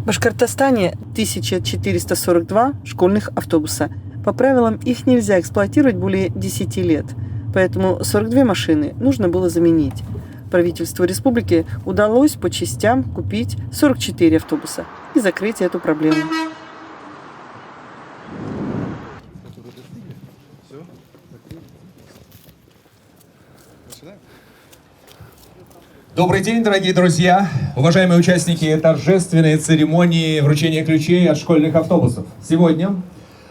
В Башкортостане 1442 школьных автобуса. По правилам, их нельзя эксплуатировать более 10 лет, поэтому 42 машины нужно было заменить. Правительству республики удалось по частям купить 44 автобуса и закрыть эту проблему. Добрый день, дорогие друзья, уважаемые участники торжественной церемонии вручения ключей от школьных автобусов. Сегодня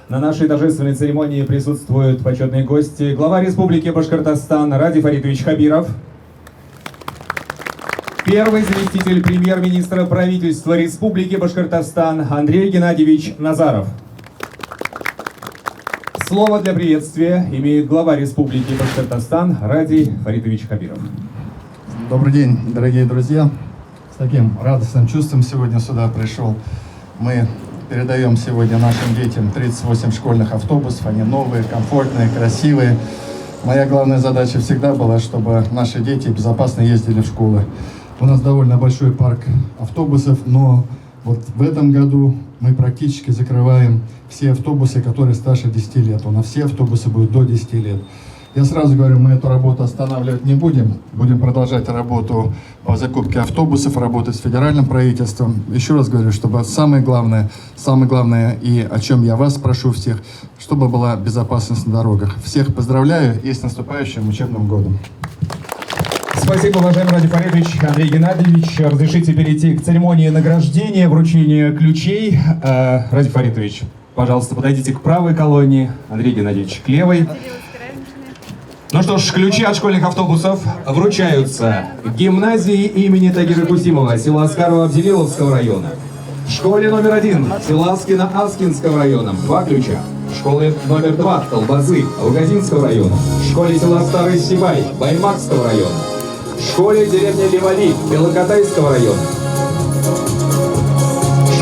на нашей торжественной церемонии присутствуют почетные гости: глава Республики Башкортостан Ради Фаритович Хабиров, первый заместитель премьер-министра правительства Республики Башкортостан Андрей Геннадьевич Назаров. Слово для приветствия имеет глава Республики Башкортостан Ради Фаритович Хабиров. Добрый день, дорогие друзья. С таким радостным чувством сегодня сюда пришел. Мы передаем сегодня нашим детям 38 школьных автобусов. Они новые, комфортные, красивые. Моя главная задача всегда была, чтобы наши дети безопасно ездили в школы. У нас довольно большой парк автобусов, но вот в этом году мы практически закрываем все автобусы, которые старше 10 лет. У нас все автобусы будут до 10 лет. Я сразу говорю, мы эту работу останавливать не будем. Будем продолжать работу по закупке автобусов, работать с федеральным правительством. Еще раз говорю, чтобы самое главное и о чем я вас прошу всех, чтобы была безопасность на дорогах. Всех поздравляю и с наступающим учебным годом. Спасибо, уважаемый Ради Фаритович. Андрей Геннадьевич, разрешите перейти к церемонии награждения, вручения ключей. Ради Фаритович, пожалуйста, подойдите к правой колонне, Андрей Геннадьевич к левой. Ну что ж, ключи от школьных автобусов вручаются гимназии имени Тагира Кусимова села Аскарова-Абзелиловского района, школе номер 1 села Аскино-Аскинского района 2 ключа, школе номер 2 Толбазы Алгазинского района, школе села Старый Сибай Баймакского района, школе деревни Левали Белокатайского района,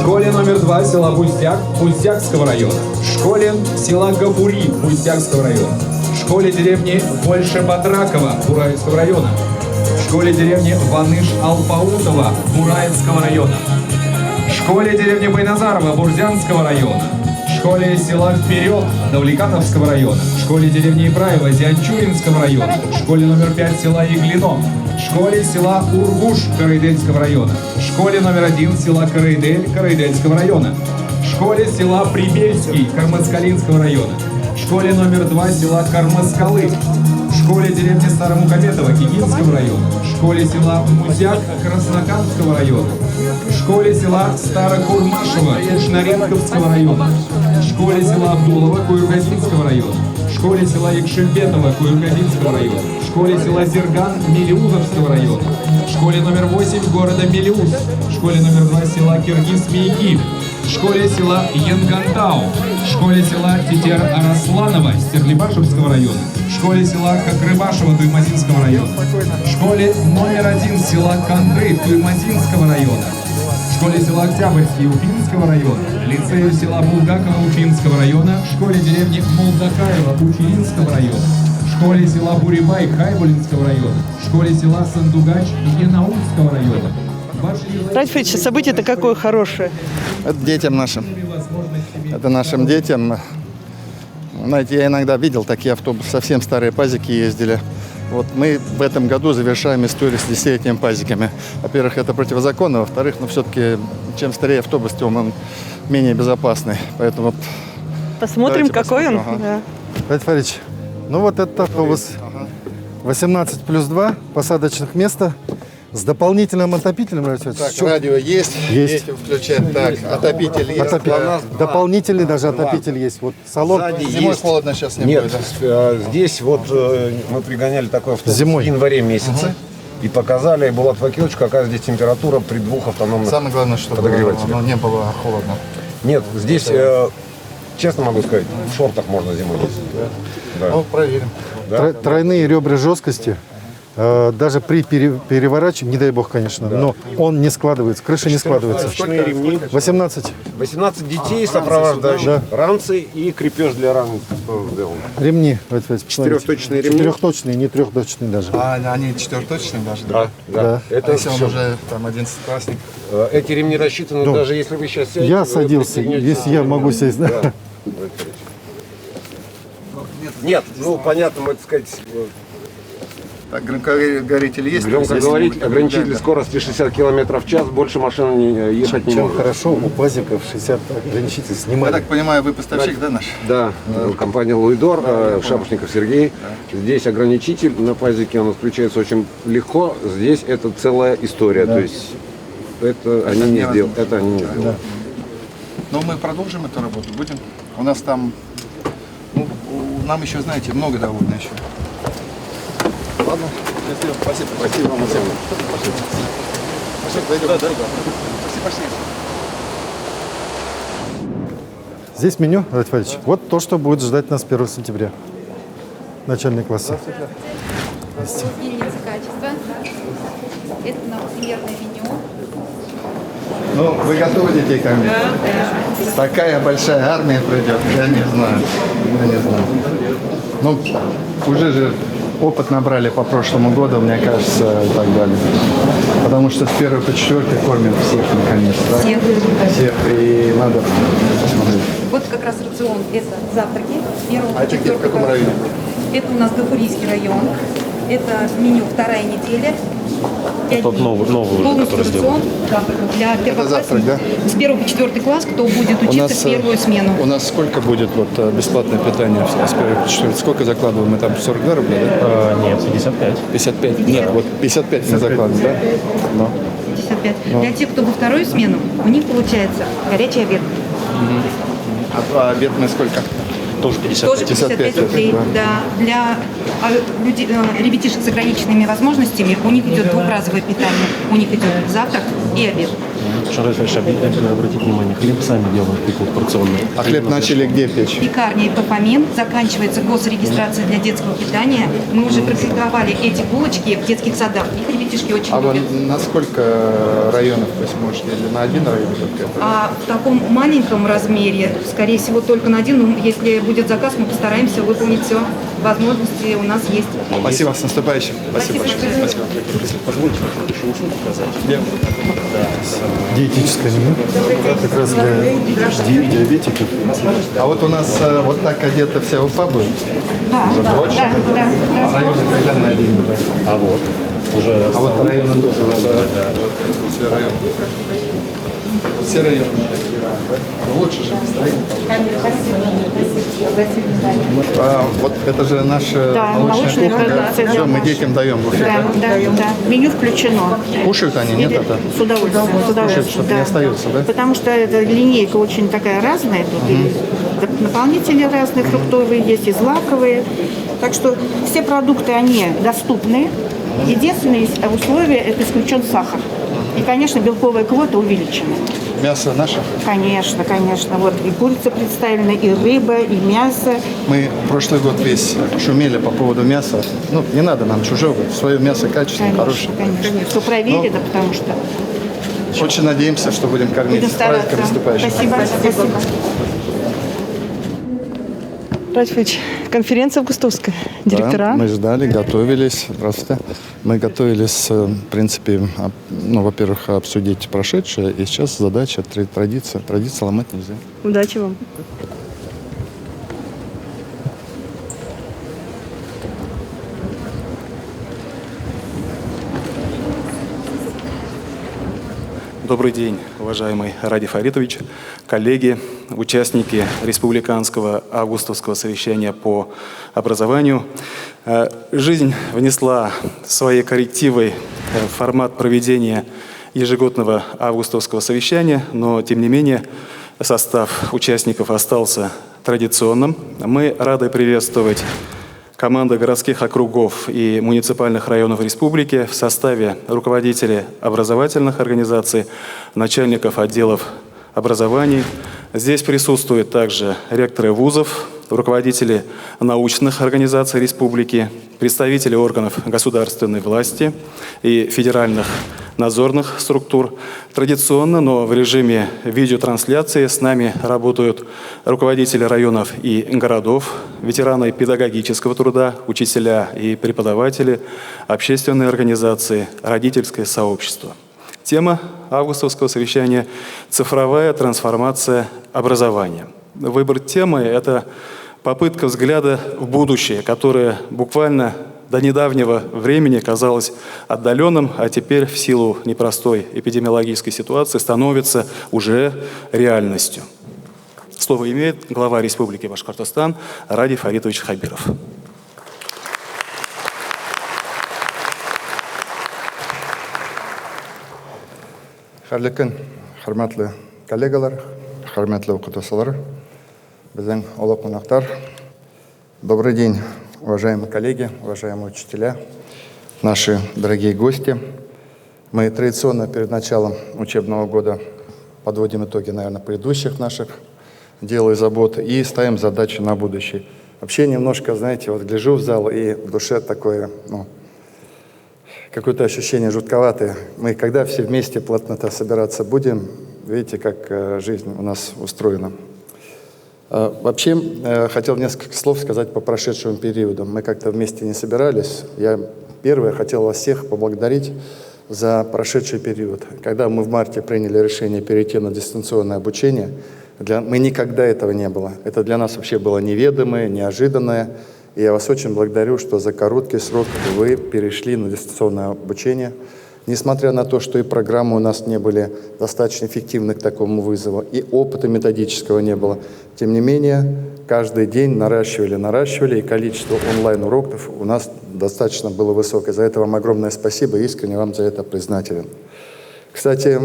школе номер 2 села Буздяк Буздякского района, школе села Габури Буздякского района, школе деревни Больше-Батракова Бураевского района, школе деревни Ваныш-Алпаутова Бураевского района, школе деревни Байназарова Бурзянского района, школе села Вперед Давлекановского района, школе деревни Ибраева Зианчуринского района, школе номер 5 села Иглино, школе села Ургуш Карайдельского района, школе номер 1 села Карайдель Карайдельского района, школе села Прибельский Кармаскалинского района, школе номер 2 села Кармаскалы, школе деревни Старомухаметова Кигинского района, школе села Музяк Краснокамского района, школе села Старокурмашева Кушнаренковского района, школе села Абдулова Куюргазинского района, школе села Якшельбетова Куюргазинского района, школе села Зерган Мелиузовского района, школе номер 8 города Мелиуз, школе номер 2 села Киргиз-Мейки, школе села Янгантау, школе села Тетер-Арасланова Стерлибашевского района, школе села Кокрыбашева Туймазинского района, школе номер 1 села Кандры Туймазинского района, школе села Октябрьский Уфимского района, лицею села Булгакова Уфимского района, школе деревни Молдакаева Училинского района, школе села Бурибай Хайбулинского района, школе села Сандугач Янаульского района. Ради Фаритович, событие-то какое хорошее. Это детям нашим. Это нашим детям. Знаете, я иногда видел такие автобусы, совсем старые пазики ездили. Вот мы в этом году завершаем историю с 10-летними пазиками. Во-первых, это противозаконно, во-вторых, все-таки, чем старее автобус, тем он менее безопасный. Поэтому Посмотрим, какой он. Ага. Да. Ради Фаритович, ну вот этот автобус 18+2 посадочных места. С дополнительным отопителем, Так, радио есть. Дети включать. Так, отопитель есть. Дополнительный даже отопитель есть. Вот салон. Зимой холодно сейчас не Нет, будет. здесь вот мы пригоняли такой автобус Зимой. в январе месяце и показали Булат Вакилович, какая здесь температура при 2 автономных Самое главное, чтобы подогревателях. оно не было холодно. Нет, здесь, честно могу сказать, в шортах можно зимой ездить. Да. Ну, проверим. Да? Тройные ребра жесткости. Даже при переворачивании, не дай бог, конечно, но он не складывается, крыша не складывается. 18. 18 детей сопровождающих, ранцы и крепеж для ран сделан. Ремни. Четырехточные ремни. Четырехточные, не трехточные даже. А они четверточные даже? Да. Это Если он всё. уже там 11-классник. Эти ремни рассчитаны, даже если вы сейчас сядете. Я вы садился, пристегнетесь. если я могу сесть. Да. Нет, ну понятно, мы, так сказать, Так, громкоговоритель есть? громко Здесь говорить, могут- ограничитель Да, да. скорости 60 км в час, больше машина ехать не Чем может. хорошо, у пазиков 60 ограничителей Я снимали. так понимаю, вы поставщик, да, наш? Да, компания Луидор, Шапошников Сергей. Здесь ограничитель на пазике, он включается очень легко. Здесь это целая история, то есть это они не сделали. Это они не сделали. Но мы продолжим эту работу, будем. У нас там, ну, нам еще, знаете, много довольно еще. Ладно, спасибо. Спасибо вам. Пошли, зайдем. Да. Пошли. Здесь меню, Владимир Владимирович. Вот то, что будет ждать нас 1 сентября. Начальные классы. Единицы качества. Это напримерное меню. Ну, вы готовы детей кормить? Да. Такая большая армия придет, я не знаю. Ну, уже же опыт набрали по прошлому году, мне кажется, и так далее. Потому что с 1 по 4 кормят всех, наконец, да? Всех, и надо посмотреть. Вот как раз рацион. Это завтраки. 1 А это где, в каком районе? Это у нас Гафурийский район. Это меню вторая неделя. Тот новый полностью рацион для первоклассников. завтрак, да? С 1 по 4 класс, кто будет учиться в первую смену. У нас сколько будет бесплатное питание с 1 по 4? Сколько закладываем? Мы там 42 рубля, да? Нет, 55. 55? Нет, вот 55 мы закладываем, да? Но. 55. Для тех, кто во вторую смену, у них получается горячий обед. А обед мы сколько? Тоже 55. Тоже 55 рублей. Да. Для ребятишек с ограниченными возможностями у них идет двухразовое питание. У них идет завтрак и обед. Обязательно обратить внимание, хлеб сами делают, пекут порционный. А хлеб начали где печь? Пекарня Ипофамин. Заканчивается госрегистрация для детского питания. Мы уже практиковали эти булочки в детских садах. Их ребятишки очень А вы любят. на сколько районов вы сможете? Или на один район только это? А в таком маленьком размере, скорее всего, только на один. Но если будет заказ, мы постараемся выполнить все. Возможности у нас есть. Спасибо, с наступающим. Спасибо большое. Спасибо. Позвольте еще уши показать. Диетическое меню. Как раз для диабетиков. А вот у нас вот так одета вся Уфа будет? Да, А районы когда на один? А вот, уже А вот районы тоже. Все районы. Все районы. Лучше же настроение. Вот это же наша молочная кухня. продукция, Все, да, мы наша. детям даем буфет. Да. Меню включено. Кушают они, нет, это? С удовольствием. Кушают, чтобы не остается, да? Потому что эта линейка очень такая разная. Тут и наполнители разные, фруктовые есть, и злаковые. Так что все продукты, они доступны. Единственное условие – это исключен сахар. И, конечно, белковая квота увеличена. Мясо наше? Конечно. Вот и курица представлена, и рыба, и мясо. Мы прошлый год весь шумели по поводу мяса. Ну, не надо нам чужого. Свое мясо качественное, хорошее. Конечно. Все проверено, потому что Очень надеемся, что будем кормить. будем С праздником стараться. наступающим. Спасибо. Рафич, конференция августовская. Директора. Да, мы ждали, готовились. Здравствуйте. Мы готовились, в принципе, ну, во-первых, обсудить прошедшее. И сейчас задача, традиция. Традицию ломать нельзя. Удачи вам. Добрый день, уважаемый Ради Фаритович, коллеги, участники республиканского августовского совещания по образованию. Жизнь внесла свои коррективы в формат проведения ежегодного августовского совещания, но, тем не менее, состав участников остался традиционным. Мы рады приветствовать команды городских округов и муниципальных районов республики в составе руководителей образовательных организаций, начальников отделов образований. Здесь присутствуют также ректоры вузов, руководители научных организаций республики, представители органов государственной власти и федеральных надзорных структур. Традиционно, но в режиме видеотрансляции с нами работают руководители районов и городов, ветераны педагогического труда, учителя и преподаватели, общественные организации, родительское сообщество. Тема августовского совещания – цифровая трансформация образования. Выбор темы – это попытка взгляда в будущее, которое буквально до недавнего времени казалось отдаленным, а теперь в силу непростой эпидемиологической ситуации становится уже реальностью. Слово имеет глава Республики Башкортостан Ради Фаритович Хабиров. Харлыкын, хөрмәтле коллегалар, хөрмәтле укытучылар, безнең олы кунаклар. Добрый день, уважаемые коллеги, уважаемые учителя, наши дорогие гости. Мы традиционно перед началом учебного года подводим итоги, наверное, предыдущих наших дел и забот и ставим задачи на будущее. Вообще немножко, знаете, вот гляжу в зал и в душе такое, какое-то ощущение жутковатое. Мы когда все вместе плотно-то собираться будем, видите, как жизнь у нас устроена. Вообще, хотел несколько слов сказать по прошедшему периоду. Мы как-то вместе не собирались. Я первое хотел вас всех поблагодарить за прошедший период. Когда мы в марте приняли решение перейти на дистанционное обучение, мы никогда этого не было. Это для нас вообще было неведомое, неожиданное. И я вас очень благодарю, что за короткий срок вы перешли на дистанционное обучение. Несмотря на то, что и программы у нас не были достаточно эффективны к такому вызову, и опыта методического не было, тем не менее, каждый день наращивали, и количество онлайн-уроков у нас достаточно было высокое. За это вам огромное спасибо, искренне вам за это признателен. Кстати,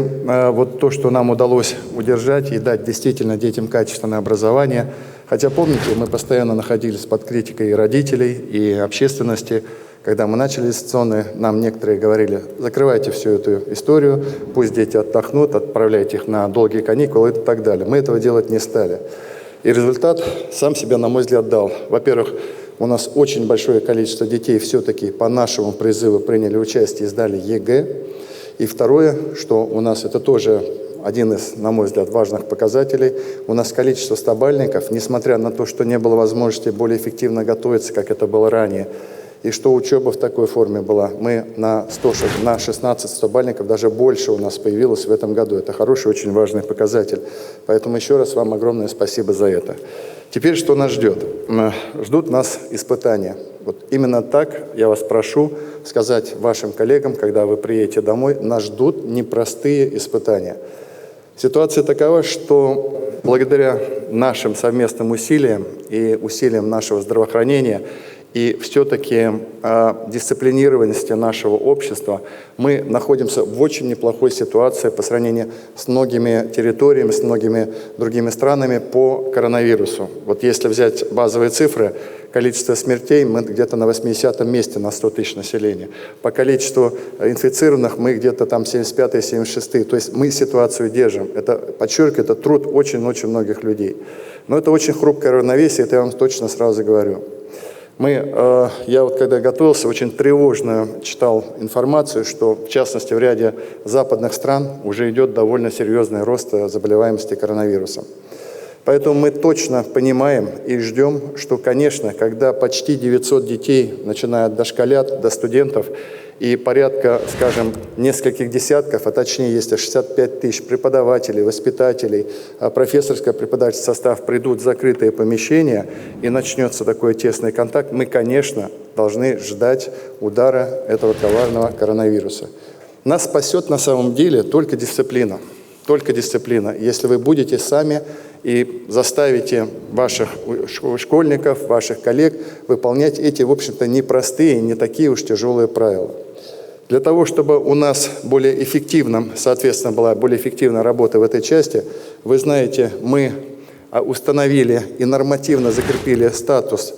вот то, что нам удалось удержать и дать действительно детям качественное образование, хотя, помните, мы постоянно находились под критикой и родителей, и общественности. Когда мы начали дистанционные, нам некоторые говорили: закрывайте всю эту историю, пусть дети отдохнут, отправляйте их на долгие каникулы и так далее. Мы этого делать не стали. И результат сам себя, на мой взгляд, дал. Во-первых, у нас очень большое количество детей все-таки по нашему призыву приняли участие и сдали ЕГЭ. И второе, что у нас это тоже один из, на мой взгляд, важных показателей, у нас количество стабальников, несмотря на то, что не было возможности более эффективно готовиться, как это было ранее, и что учеба в такой форме была, мы на 16 стабальников, даже больше у нас появилось в этом году. Это хороший, очень важный показатель. Поэтому еще раз вам огромное спасибо за это. Теперь что нас ждет? Ждут нас испытания. Вот именно так я вас прошу сказать вашим коллегам, когда вы приедете домой, нас ждут непростые испытания. Ситуация такова, что благодаря нашим совместным усилиям и усилиям нашего здравоохранения и все-таки дисциплинированности нашего общества мы находимся в очень неплохой ситуации по сравнению с многими территориями, с многими другими странами по коронавирусу. Вот если взять базовые цифры, количество смертей мы где-то на 80-м месте на 100 тысяч населения. По количеству инфицированных мы где-то там 75-й, 76-й. То есть мы ситуацию держим. Это, подчеркиваю, это труд очень-очень многих людей. Но это очень хрупкое равновесие, это я вам точно сразу говорю. Я вот когда готовился, очень тревожно читал информацию, что в частности в ряде западных стран уже идет довольно серьезный рост заболеваемости коронавирусом. Поэтому мы точно понимаем и ждем, что, конечно, когда почти 900 детей, начиная от дошколят до студентов, и порядка, скажем, нескольких десятков, а точнее, если 65 тысяч преподавателей, воспитателей, профессорско-преподавательский состав придут в закрытые помещения и начнется такой тесный контакт, мы, конечно, должны ждать удара этого коварного коронавируса. Нас спасет на самом деле только дисциплина. Только дисциплина. Если вы будете сами и заставите ваших школьников, ваших коллег выполнять эти, в общем-то, непростые, не такие уж тяжелые правила. Для того, чтобы у нас более эффективно, соответственно, была более эффективная работа в этой части, вы знаете, мы установили и нормативно закрепили статус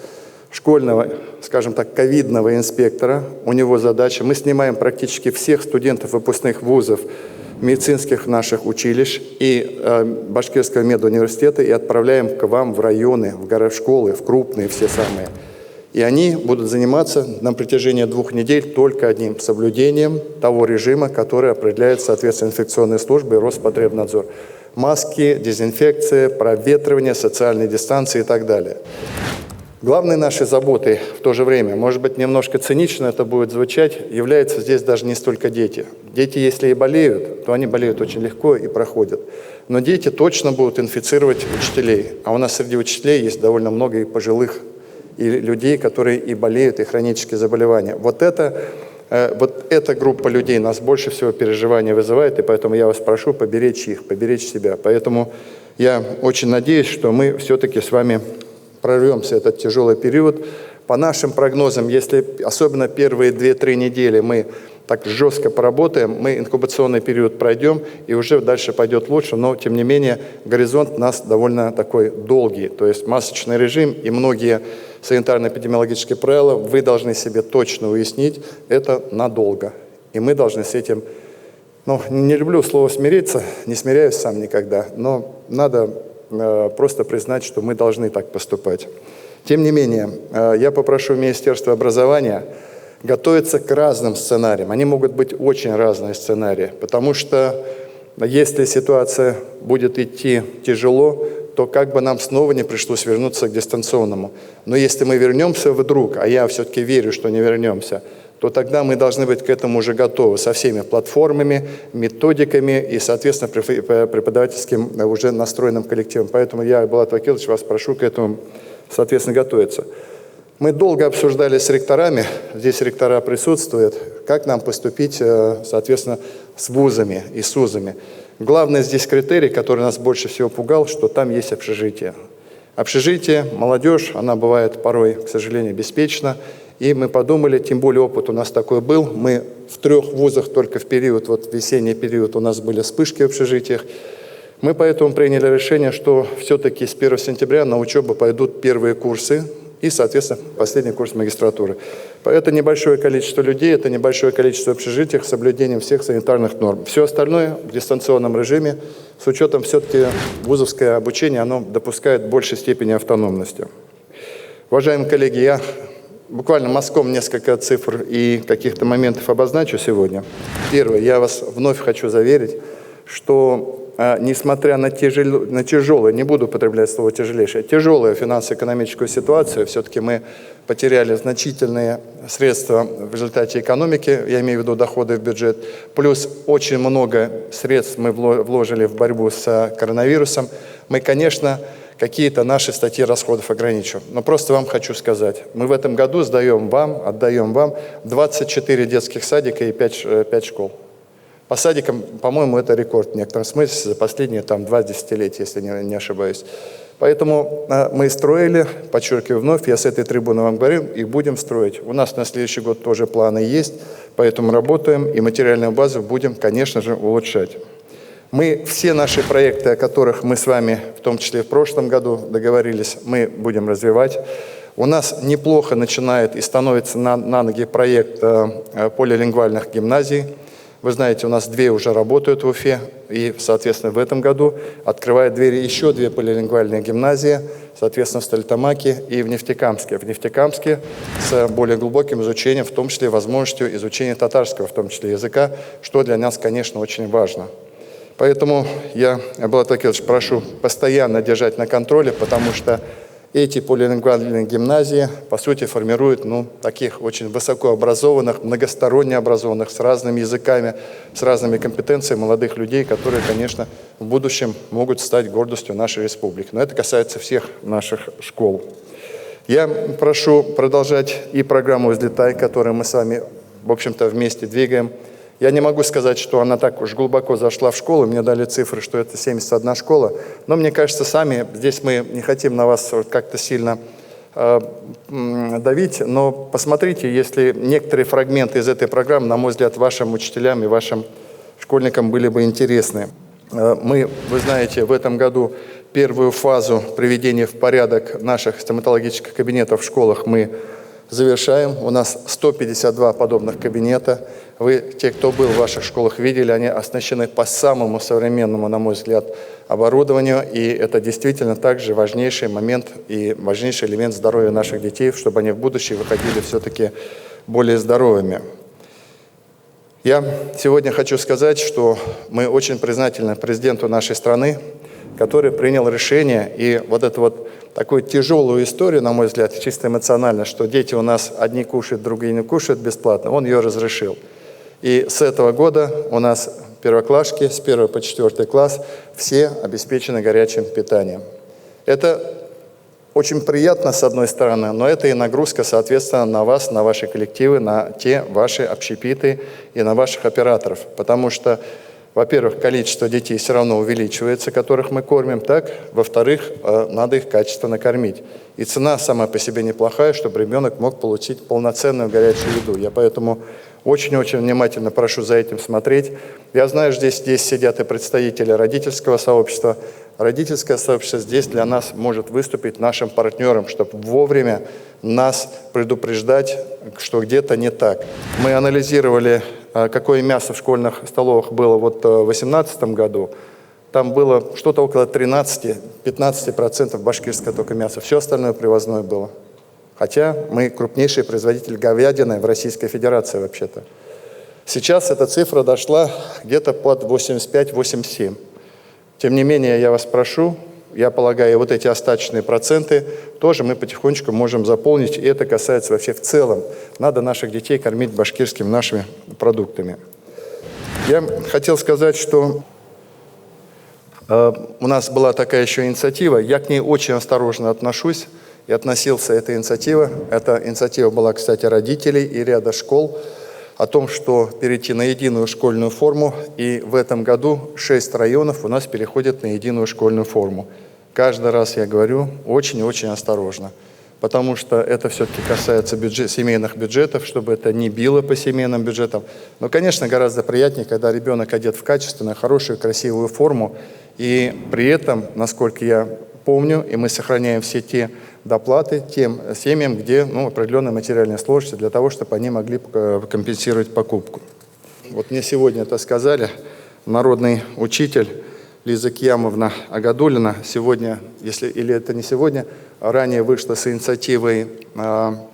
школьного, скажем так, ковидного инспектора. У него задача, мы снимаем практически всех студентов выпускных вузов медицинских наших училищ и Башкирского медуниверситета и отправляем к вам в районы, в школы, в крупные все самые. И они будут заниматься на протяжении 2 недель только одним соблюдением того режима, который определяет, соответственно, инфекционные службы и Роспотребнадзор. Маски, дезинфекция, проветривание, социальные дистанции и так далее. Главной нашей заботой в то же время, может быть, немножко цинично это будет звучать, является здесь даже не столько дети. Дети, если и болеют, то они болеют очень легко и проходят. Но дети точно будут инфицировать учителей. А у нас среди учителей есть довольно много и пожилых, и людей, которые и болеют, и хронические заболевания. Вот эта группа людей нас больше всего переживания вызывает, и поэтому я вас прошу поберечь их, поберечь себя. Поэтому я очень надеюсь, что мы все-таки с вами прорвемся этот тяжелый период. По нашим прогнозам, если особенно первые 2-3 недели мы так жестко поработаем, мы инкубационный период пройдем, и уже дальше пойдет лучше, но тем не менее горизонт у нас довольно такой долгий, то есть масочный режим и многие санитарно-эпидемиологические правила вы должны себе точно уяснить, это надолго. И мы должны с этим, не люблю слово смириться, не смиряюсь сам никогда, но надо просто признать, что мы должны так поступать. Тем не менее, я попрошу Министерство образования готовиться к разным сценариям. Они могут быть очень разные сценарии, потому что если ситуация будет идти тяжело, то как бы нам снова не пришлось вернуться к дистанционному. Но если мы вернемся вдруг, а я все-таки верю, что не вернемся, то тогда мы должны быть к этому уже готовы со всеми платформами, методиками и, соответственно, преподавательским уже настроенным коллективом. Поэтому я, Булат Вакилович, вас прошу к этому, соответственно, готовиться. Мы долго обсуждали с ректорами, здесь ректора присутствуют, как нам поступить, соответственно, с вузами и с УЗами. Главный здесь критерий, который нас больше всего пугал, что там есть общежитие. Общежитие, молодежь, она бывает порой, к сожалению, беспечна. И мы подумали, тем более опыт у нас такой был, мы в 3 вузах только в период, в весенний период у нас были вспышки в общежитиях. Мы поэтому приняли решение, что все-таки с 1 сентября на учебу пойдут первые курсы и, соответственно, последний курс магистратуры. Это небольшое количество людей, это небольшое количество общежитий с соблюдением всех санитарных норм. Все остальное в дистанционном режиме, с учетом все-таки вузовское обучение, оно допускает большей степени автономности. Уважаемые коллеги, я буквально мазком несколько цифр и каких-то моментов обозначу сегодня. Первое, я вас вновь хочу заверить, что несмотря на тяжелую, не буду употреблять слово тяжелейшее, тяжелую финансово-экономическую ситуацию, все-таки мы потеряли значительные средства в результате экономики, я имею в виду доходы в бюджет, плюс очень много средств мы вложили в борьбу с коронавирусом. Мы, конечно, какие-то наши статьи расходов ограничим. Но просто вам хочу сказать, мы в этом году отдаем вам 24 детских садика и 5 школ. По садикам, по-моему, это рекорд в некотором смысле за последние 2 десятилетия, если не ошибаюсь. Поэтому мы строили, подчеркиваю вновь, я с этой трибуны вам говорю, и будем строить. У нас на следующий год тоже планы есть, поэтому работаем, и материальную базу будем, конечно же, улучшать. Мы все наши проекты, о которых мы с вами, в том числе в прошлом году, договорились, мы будем развивать. У нас неплохо начинает и становится на ноги проект полилингвальных гимназий. Вы знаете, у нас 2 уже работают в Уфе, и, соответственно, в этом году открывает двери еще 2 полилингвальные гимназии, соответственно, в Стерлитамаке и в Нефтекамске. В Нефтекамске с более глубоким изучением, в том числе возможностью изучения татарского, в том числе языка, что для нас, конечно, очень важно. Поэтому я, Булат Вакилович, прошу постоянно держать на контроле, потому что эти полилингвальные гимназии, по сути, формируют таких очень высокообразованных, многосторонне образованных, с разными языками, с разными компетенциями молодых людей, которые, конечно, в будущем могут стать гордостью нашей республики. Но это касается всех наших школ. Я прошу продолжать и программу «Взлетай», которую мы с вами, в общем-то, вместе двигаем. Я не могу сказать, что она так уж глубоко зашла в школу, мне дали цифры, что это 71 школа, но мне кажется, сами, здесь мы не хотим на вас как-то сильно давить, но посмотрите, если некоторые фрагменты из этой программы, на мой взгляд, вашим учителям и вашим школьникам были бы интересны. Мы, вы знаете, в этом году первую фазу приведения в порядок наших стоматологических кабинетов в школах мы завершаем. У нас 152 подобных кабинета. Вы, те, кто был в ваших школах, видели, они оснащены по самому современному, на мой взгляд, оборудованию. И это действительно также важнейший момент и важнейший элемент здоровья наших детей, чтобы они в будущем выходили все-таки более здоровыми. Я сегодня хочу сказать, что мы очень признательны президенту нашей страны, который принял решение, и вот эту вот такую тяжелую историю, на мой взгляд, чисто эмоционально, что дети у нас одни кушают, другие не кушают бесплатно, он ее разрешил. И с этого года у нас первоклашки с 1 по 4 класс все обеспечены горячим питанием. Это очень приятно, с одной стороны, но это и нагрузка, соответственно, на вас, на ваши коллективы, на те ваши общепиты и на ваших операторов. Потому что, во-первых, количество детей все равно увеличивается, которых мы кормим, так, во-вторых, надо их качественно кормить. И цена сама по себе неплохая, чтобы ребенок мог получить полноценную горячую еду. Я поэтому очень-очень внимательно прошу за этим смотреть. Я знаю, здесь сидят и представители родительского сообщества. Родительское сообщество здесь для нас может выступить нашим партнером, чтобы вовремя нас предупреждать, что где-то не так. Мы анализировали, какое мясо в школьных столовых было вот в 2018 году. Там было что-то около 13-15% башкирское только мясо. Все остальное привозное было. Хотя мы крупнейший производитель говядины в Российской Федерации вообще-то. Сейчас эта цифра дошла где-то под 85-87. Тем не менее, я вас прошу, я полагаю, вот эти остаточные проценты тоже мы потихонечку можем заполнить, и это касается вообще в целом. Надо наших детей кормить башкирскими нашими продуктами. Я хотел сказать, что у нас была такая еще инициатива, я к ней очень осторожно отношусь, и относился эта инициатива. Эта инициатива была, кстати, родителей и ряда школ, о том, что перейти на единую школьную форму, и в этом году 6 районов у нас переходят на единую школьную форму. Каждый раз я говорю очень-очень осторожно, потому что это все-таки касается семейных бюджетов, чтобы это не било по семейным бюджетам. Но, конечно, гораздо приятнее, когда ребенок одет в качественную, хорошую, красивую форму, и при этом, насколько я помню, и мы сохраняем все те доплаты тем семьям, где определенные материальные сложности, для того, чтобы они могли компенсировать покупку. Вот мне сегодня это сказали, народный учитель Лиза Кьямовна Агадулина сегодня, или это не сегодня, ранее вышла с инициативой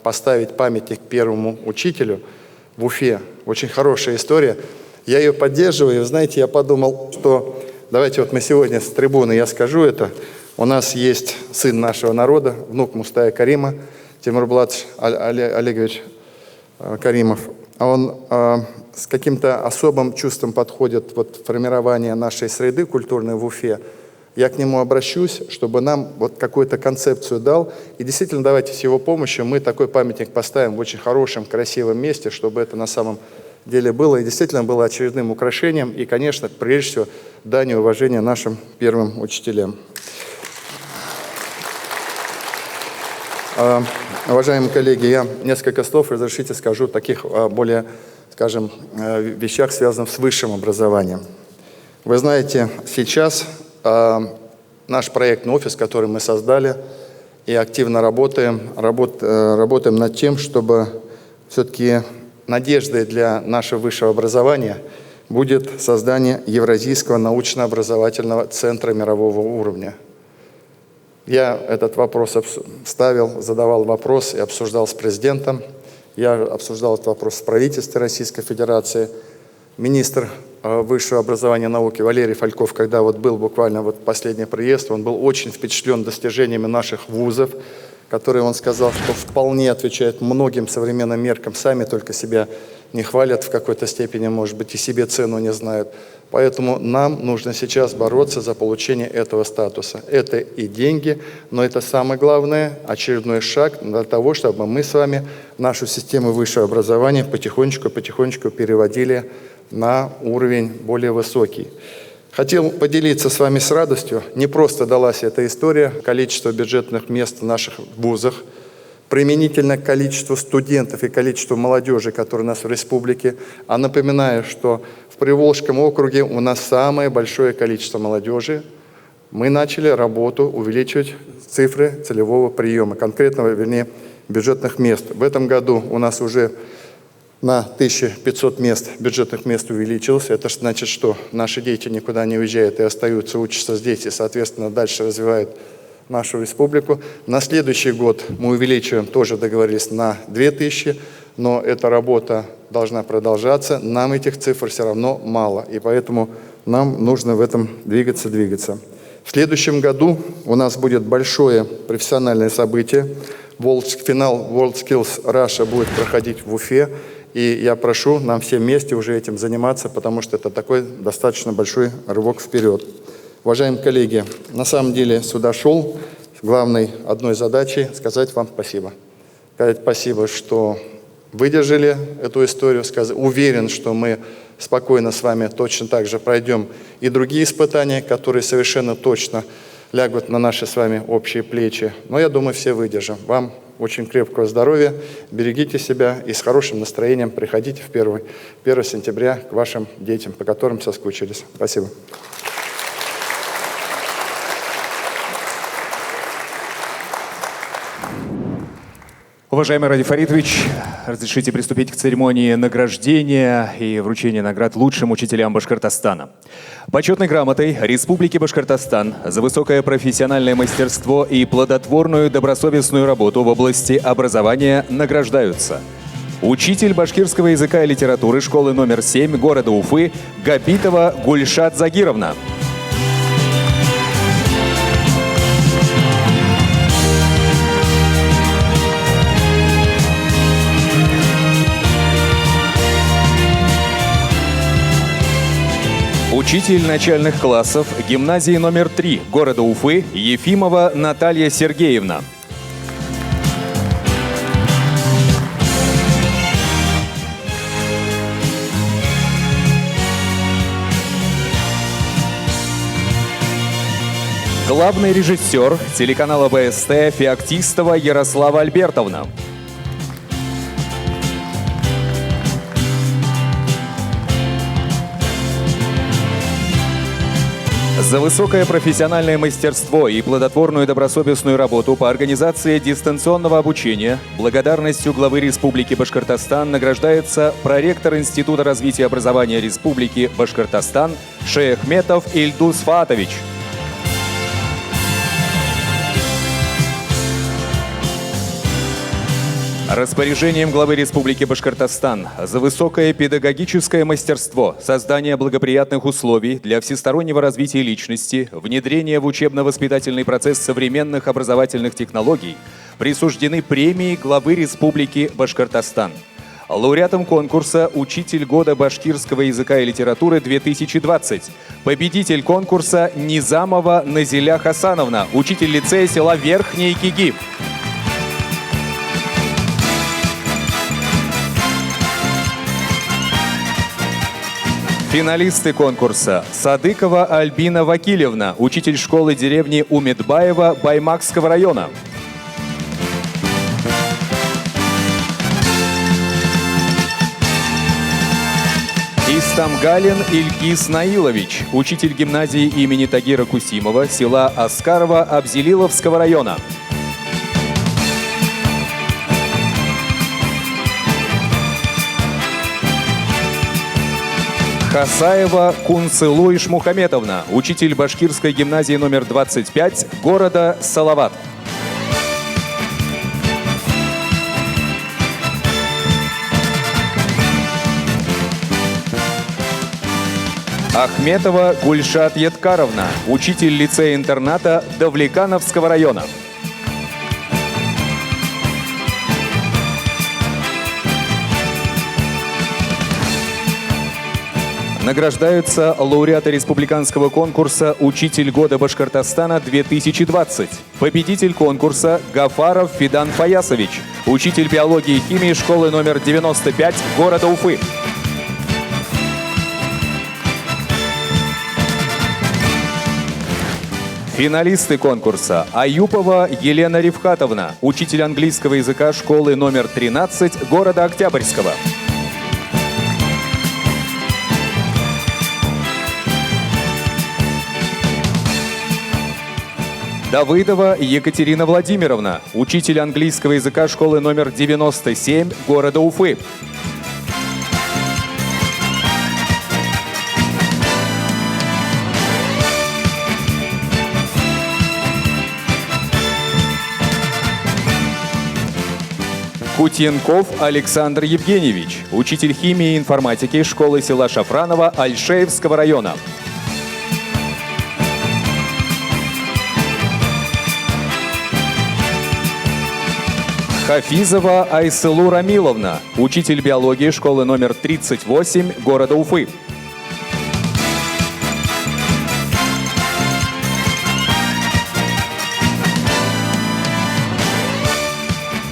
поставить памятник первому учителю в Уфе. Очень хорошая история. Я ее поддерживаю. И, знаете, я подумал, что давайте вот мы сегодня с трибуны, я скажу это. У нас есть сын нашего народа, внук Мустая Карима, Тимур-Булатович Олегович Каримов. Он с каким-то особым чувством подходит вот формирование нашей среды культурной в Уфе. Я к нему обращусь, чтобы нам вот какую-то концепцию дал. И действительно, давайте с его помощью мы такой памятник поставим в очень хорошем, красивом месте, чтобы это на самом деле было. И действительно было очередным украшением. И, конечно, прежде всего, дань уважения нашим первым учителям. Уважаемые коллеги, я несколько слов, разрешите, скажу таких более, скажем, вещах, связанных с высшим образованием. Вы знаете, сейчас наш проектный офис, который мы создали, и активно работаем над тем, чтобы все-таки надеждой для нашего высшего образования будет создание Евразийского научно-образовательного центра мирового уровня. Я этот вопрос ставил, задавал вопрос и обсуждал с президентом. Я обсуждал этот вопрос с правительством Российской Федерации. Министр высшего образования и науки Валерий Фальков, когда вот был буквально вот последний приезд, он был очень впечатлен достижениями наших вузов, которые, он сказал, что вполне отвечают многим современным меркам, сами только себя не хвалят в какой-то степени, может быть, и себе цену не знают. Поэтому нам нужно сейчас бороться за получение этого статуса. Это и деньги, но это самое главное, очередной шаг для того, чтобы мы с вами нашу систему высшего образования потихонечку переводили на уровень более высокий. Хотел поделиться с вами с радостью. Не просто далась эта история. Количество бюджетных мест в наших вузах, применительно к количеству студентов и количеству молодежи, которые у нас в республике. А напоминаю, что в Приволжском округе у нас самое большое количество молодежи. Мы начали работу увеличивать цифры целевого приема. Конкретно, вернее, бюджетных мест. В этом году у нас уже на 1500 мест бюджетных мест увеличилось. Это значит, что наши дети никуда не уезжают и остаются, учатся здесь и, соответственно, дальше развивают нашу республику. На следующий год мы увеличиваем, тоже договорились, на 2000, но эта работа должна продолжаться. Нам этих цифр все равно мало, и поэтому нам нужно в этом двигаться. В следующем году у нас будет большое профессиональное событие. Финал WorldSkills Russia будет проходить в Уфе. И я прошу нам все вместе уже этим заниматься, потому что это такой достаточно большой рывок вперед. Уважаемые коллеги, на самом деле сюда шел с главной одной задачей сказать вам спасибо. Сказать спасибо, что выдержали эту историю. Уверен, что мы спокойно с вами точно так же пройдем и другие испытания, которые совершенно точно лягут на наши с вами общие плечи. Но я думаю, все выдержим. Вам очень крепкого здоровья, берегите себя и с хорошим настроением приходите в 1 сентября к вашим детям, по которым соскучились. Спасибо. Уважаемый Ради Фаритович, разрешите приступить к церемонии награждения и вручения наград лучшим учителям Башкортостана. Почетной грамотой Республики Башкортостан за высокое профессиональное мастерство и плодотворную добросовестную работу в области образования награждаются учитель башкирского языка и литературы школы номер 7 города Уфы Габитова Гульшат Загировна. Учитель начальных классов гимназии номер 3 города Уфы Ефимова Наталья Сергеевна. Главный режиссер телеканала БСТ Феоктистова Ярослава Альбертовна. За высокое профессиональное мастерство и плодотворную добросовестную работу по организации дистанционного обучения благодарностью главы Республики Башкортостан награждается проректор Института развития образования Республики Башкортостан Шейхметов Ильдус Фаатович. Распоряжением главы Республики Башкортостан за высокое педагогическое мастерство, создание благоприятных условий для всестороннего развития личности, внедрение в учебно-воспитательный процесс современных образовательных технологий присуждены премии главы Республики Башкортостан. Лауреатом конкурса «Учитель года башкирского языка и литературы 2020», победитель конкурса Низамова Назиля Хасановна, учитель лицея села Верхний Киги. Финалисты конкурса: Садыкова Альбина Вакилевна, учитель школы деревни Умедбаева Баймакского района. Истамгалин Ильгиз Наилович, учитель гимназии имени Тагира Кусимова, села Аскарова Абзелиловского района. Хасаева Кунцелу Ишмухаметовна, учитель башкирской гимназии номер 25 города Салават. Ахметова Гульшат Едкаровна, учитель лицея-интерната Давлекановского района. Награждаются лауреаты республиканского конкурса «Учитель года Башкортостана-2020». Победитель конкурса Гафаров Фидан Фаясович, учитель биологии и химии школы номер 95 города Уфы. Финалисты конкурса: Аюпова Елена Рифхатовна, учитель английского языка школы номер 13 города Октябрьского. Давыдова Екатерина Владимировна, учитель английского языка школы номер 97 города Уфы. Кутенков Александр Евгеньевич, учитель химии и информатики школы села Шафраново Альшеевского района. Хафизова Айсылу Рамиловна, учитель биологии школы номер 38 города Уфы.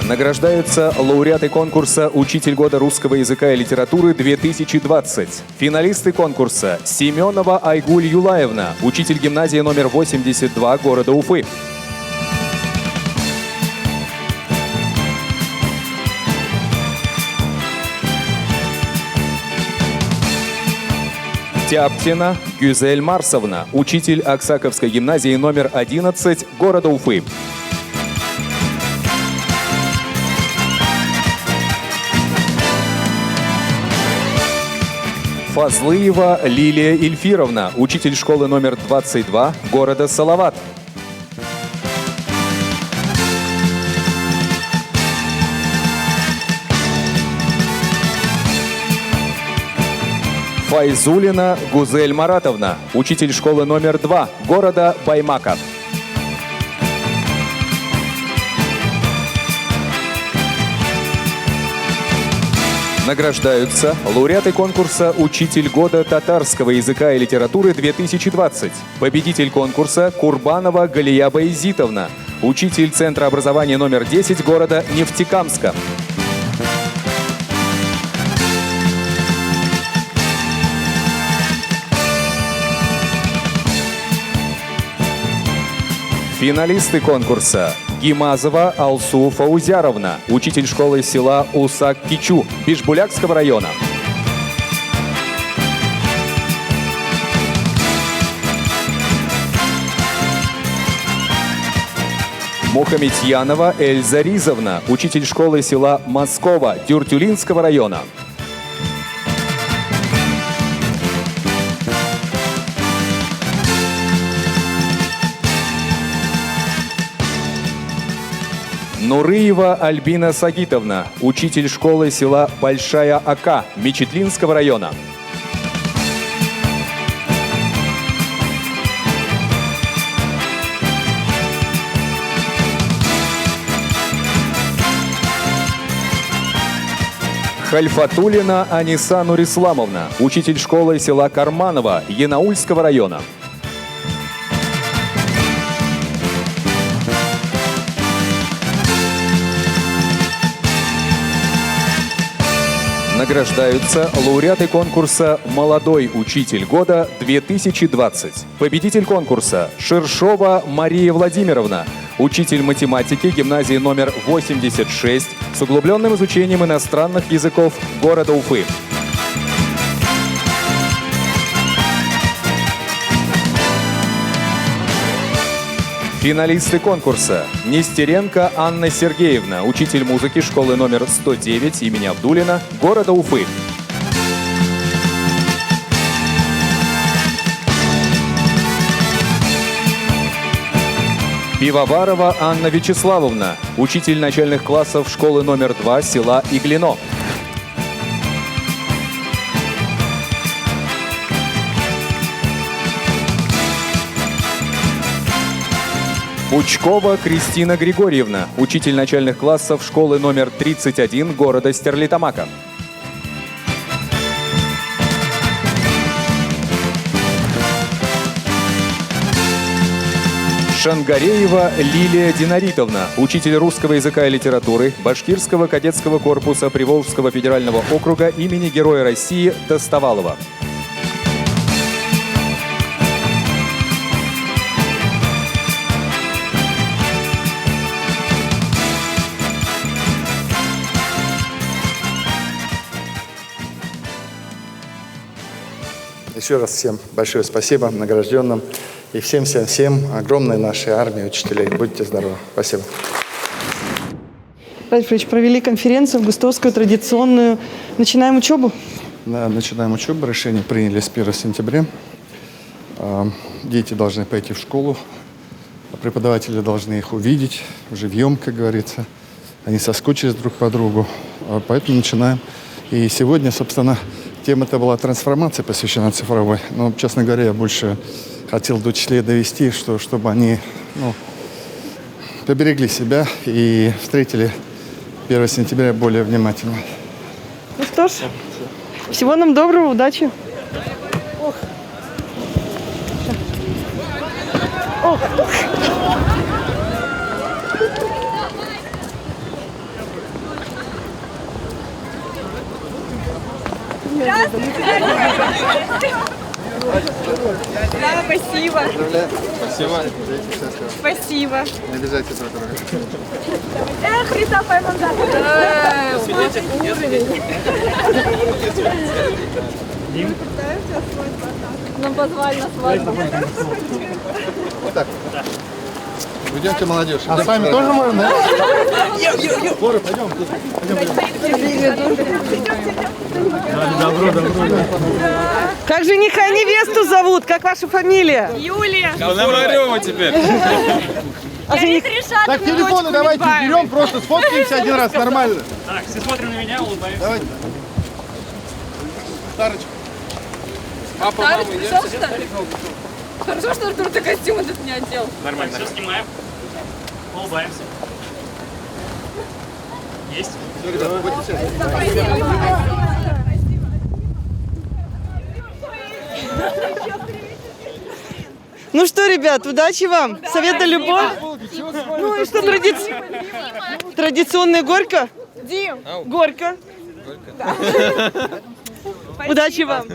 Награждаются лауреаты конкурса «Учитель года русского языка и литературы-2020». Финалисты конкурса: Семенова Айгуль Юлаевна, учитель гимназии номер 82 города Уфы. Тяптина Гюзель Марсовна, учитель Аксаковской гимназии номер 11 города Уфы. Фазлыева Лилия Ильфировна, учитель школы номер 22 города Салават. Файзулина Гузель Маратовна, учитель школы номер 2 города Баймака. Награждаются лауреаты конкурса «Учитель года татарского языка и литературы-2020». Победитель конкурса Курбанова Галия Байзитовна, учитель Центра образования номер 10 города Нефтекамска. Финалисты конкурса: Гимазова Алсу Фаузяровна, учитель школы села Усак-Кичу Бишбулякского района. Мухаметьянова Эльза Ризовна, учитель школы села Москова Дюртюлинского района. Нурыева Альбина Сагитовна, учитель школы села Большая Ака Мечетлинского района. Хальфатулина Аниса Нурисламовна, учитель школы села Карманово Янаульского района. Награждаются лауреаты конкурса «Молодой учитель года 2020». Победитель конкурса Шершова Мария Владимировна, учитель математики гимназии номер 86 с углубленным изучением иностранных языков города Уфы. Финалисты конкурса: Нестеренко Анна Сергеевна, учитель музыки школы номер 109 имени Абдулина города Уфы. Пивоварова Анна Вячеславовна, учитель начальных классов школы номер 2 села Иглино. Пучкова Кристина Григорьевна, учитель начальных классов школы номер 31 города Стерлитамака. Шангареева Лилия Динаритовна, учитель русского языка и литературы Башкирского кадетского корпуса Приволжского федерального округа имени Героя России Достовалова. Еще раз всем большое спасибо награжденным. И всем огромной нашей армии учителей. Будьте здоровы. Спасибо. Радик Фрич, провели конференцию в Густовскую традиционную. Начинаем учебу? Да, начинаем учебу. Решение приняли с 1 сентября. Дети должны пойти в школу. Преподаватели должны их увидеть живьем, как говорится. Они соскучились друг по другу. Поэтому начинаем. И сегодня, собственно, тема-то была трансформация, посвящена цифровой. Но, честно говоря, я больше хотел до учителей довести, чтобы они поберегли себя и встретили 1 сентября более внимательно. Ну что ж, всего нам доброго, удачи. Ох. Да, спасибо. Спасибо. Спасибо. Не обижайтесь друг друга. Эх, Христа пойман. Нам позвали на свадьбу. Вот так. Идемте, молодежь. А с вами тоже можно, да? Скоро, пойдем. Добро. Как жениха и невесту зовут? Как ваша фамилия? Юлия. Пономарева теперь. А жених... Так, телефоны давайте берем, просто сфоткаемся один раз, нормально. Так, все смотрим на меня, улыбаемся. Давайте. Старочка. Папа, мама, идем. Хорошо, что Артур костюм этот не одел. Нормально. Все снимаем. Улыбаемся. Есть. Все, ребята, будьте Ну что, ребят, удачи вам. Совета любовь. Ну и что, традиционная горько? Дим. Горько. Удачи вам.